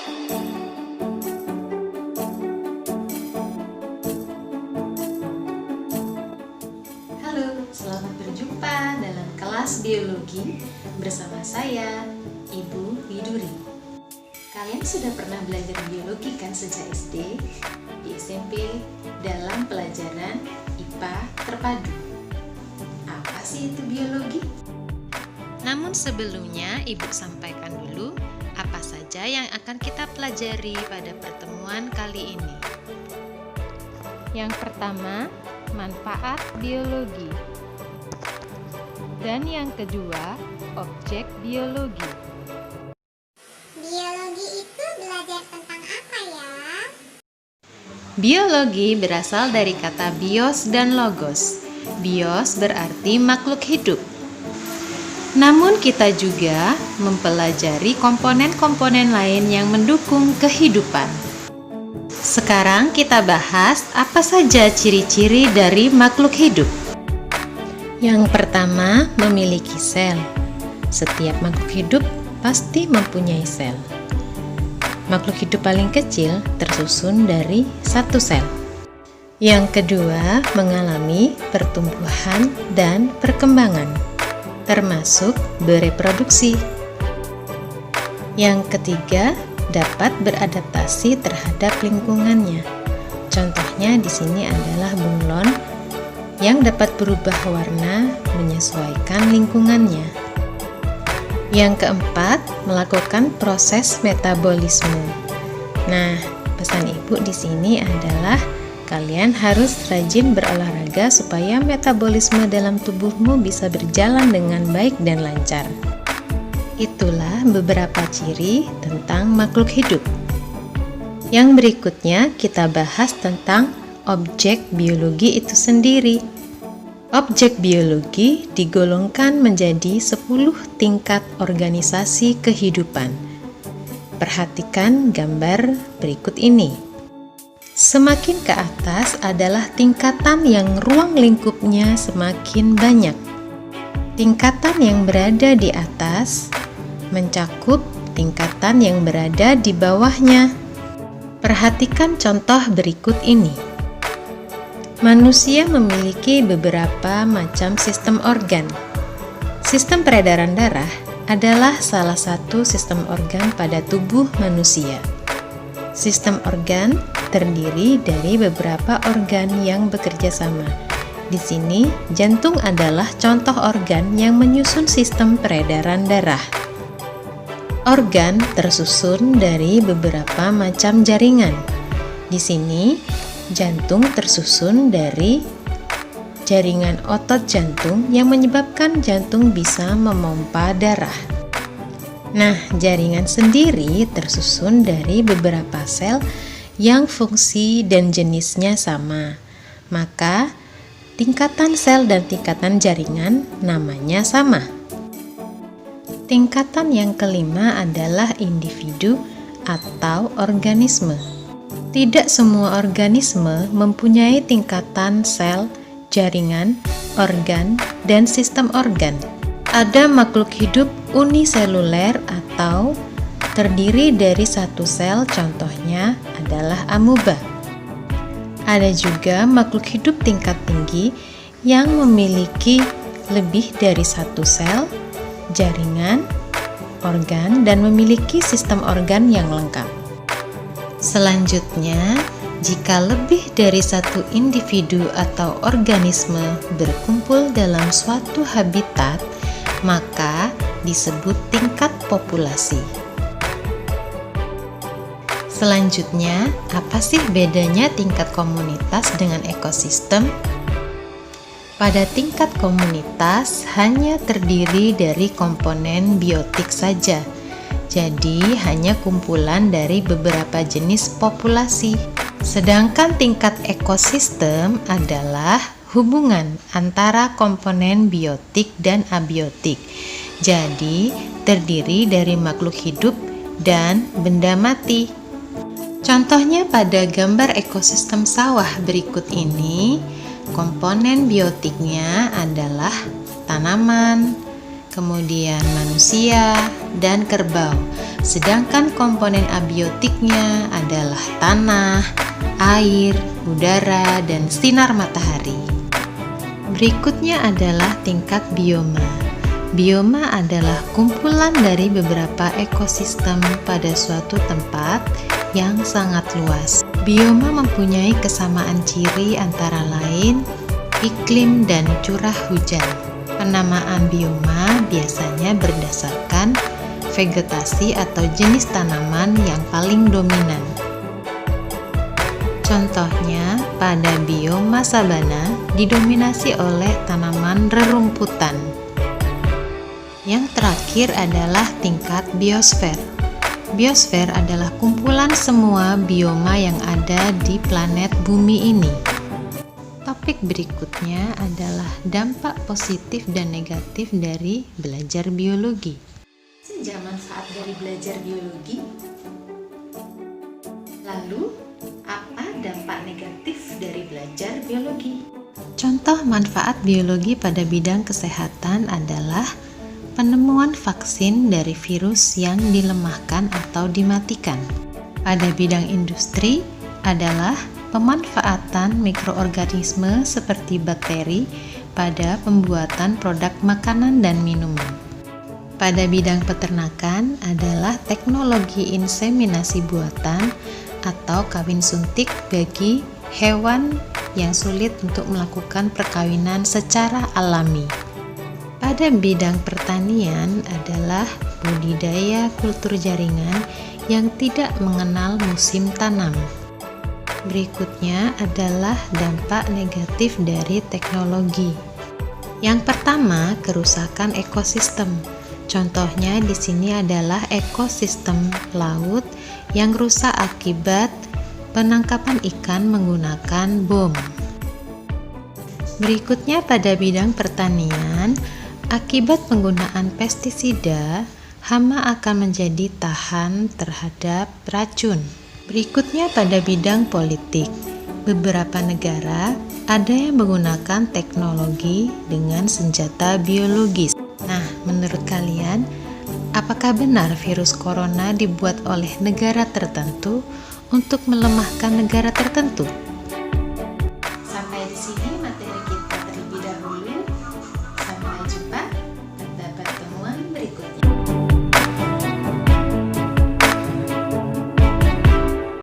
Halo, selamat berjumpa dalam kelas biologi bersama saya, Ibu Widuri. Kalian sudah pernah belajar biologi kan sejak SD, di SMP, dalam pelajaran IPA terpadu. Apa sih itu biologi? Namun sebelumnya, Ibu sampaikan dulu apa saja yang akan kita pelajari pada pertemuan kali ini. Yang pertama, manfaat biologi. Dan yang kedua, objek biologi. Biologi itu belajar tentang apa ya? Biologi berasal dari kata bios dan logos. Bios berarti makhluk hidup. Namun kita juga mempelajari komponen-komponen lain yang mendukung kehidupan. Sekarang kita bahas apa saja ciri-ciri dari makhluk hidup. Yang pertama, memiliki sel. Setiap makhluk hidup pasti mempunyai sel. Makhluk hidup paling kecil tersusun dari satu sel. Yang kedua, mengalami pertumbuhan dan perkembangan, termasuk bereproduksi. Yang ketiga, dapat beradaptasi terhadap lingkungannya. Contohnya di sini adalah bunglon yang dapat berubah warna menyesuaikan lingkungannya. Yang keempat, melakukan proses metabolisme. Nah, pesan Ibu di sini adalah kalian harus rajin berolahraga supaya metabolisme dalam tubuhmu bisa berjalan dengan baik dan lancar. Itulah beberapa ciri tentang makhluk hidup. Yang berikutnya kita bahas tentang objek biologi itu sendiri. Objek biologi digolongkan menjadi 10 tingkat organisasi kehidupan. Perhatikan gambar berikut ini. Semakin ke atas adalah tingkatan yang ruang lingkupnya semakin banyak. Tingkatan yang berada di atas mencakup tingkatan yang berada di bawahnya. Perhatikan contoh berikut ini. Manusia memiliki beberapa macam sistem organ. Sistem peredaran darah adalah salah satu sistem organ pada tubuh manusia. Sistem organ terdiri dari beberapa organ yang bekerja sama. Di sini, jantung adalah contoh organ yang menyusun sistem peredaran darah. Organ tersusun dari beberapa macam jaringan. Di sini, jantung tersusun dari jaringan otot jantung yang menyebabkan jantung bisa memompa darah. Nah, jaringan sendiri tersusun dari beberapa sel yang fungsi dan jenisnya sama. Maka, tingkatan sel dan tingkatan jaringan namanya sama. Tingkatan yang kelima adalah individu atau organisme. Tidak semua organisme mempunyai tingkatan sel, jaringan, organ, dan sistem organ. Ada makhluk hidup uniseluler atau terdiri dari satu sel, contohnya adalah amuba. Ada juga makhluk hidup tingkat tinggi yang memiliki lebih dari satu sel, jaringan, organ, dan memiliki sistem organ yang lengkap. Selanjutnya, jika lebih dari satu individu atau organisme berkumpul dalam suatu habitat, maka disebut tingkat populasi. Selanjutnya, apa sih bedanya tingkat komunitas dengan ekosistem? Pada tingkat komunitas hanya terdiri dari komponen biotik saja. Jadi hanya kumpulan dari beberapa jenis populasi. Sedangkan tingkat ekosistem adalah hubungan antara komponen biotik dan abiotik. Jadi terdiri dari makhluk hidup dan benda mati. Contohnya pada gambar ekosistem sawah berikut ini, komponen biotiknya adalah tanaman, kemudian manusia, dan kerbau. Sedangkan komponen abiotiknya adalah tanah, air, udara, dan sinar matahari. Berikutnya adalah tingkat bioma. Bioma adalah kumpulan dari beberapa ekosistem pada suatu tempat yang sangat luas. Bioma mempunyai kesamaan ciri antara lain iklim dan curah hujan. Penamaan bioma biasanya berdasarkan vegetasi atau jenis tanaman yang paling dominan. Contohnya, pada bioma sabana didominasi oleh tanaman rerumputan. Yang terakhir adalah tingkat biosfer. Biosfer adalah kumpulan semua bioma yang ada di planet bumi ini. Topik berikutnya adalah dampak positif dan negatif dari belajar biologi. Saja manfaat dari belajar biologi. Lalu, apa dampak negatif dari belajar biologi? Contoh manfaat biologi pada bidang kesehatan adalah penemuan vaksin dari virus yang dilemahkan atau dimatikan. Pada bidang industri adalah pemanfaatan mikroorganisme seperti bakteri pada pembuatan produk makanan dan minuman. Pada bidang peternakan adalah teknologi inseminasi buatan atau kawin suntik bagi hewan yang sulit untuk melakukan perkawinan secara alami. Pada bidang pertanian adalah budidaya kultur jaringan yang tidak mengenal musim tanam. Berikutnya adalah dampak negatif dari teknologi. Yang pertama, kerusakan ekosistem. Contohnya di sini adalah ekosistem laut yang rusak akibat penangkapan ikan menggunakan bom. Berikutnya pada bidang pertanian, akibat penggunaan pestisida, hama akan menjadi tahan terhadap racun. Berikutnya pada bidang politik, beberapa negara ada yang menggunakan teknologi dengan senjata biologis. Nah, menurut kalian, apakah benar virus corona dibuat oleh negara tertentu untuk melemahkan negara tertentu?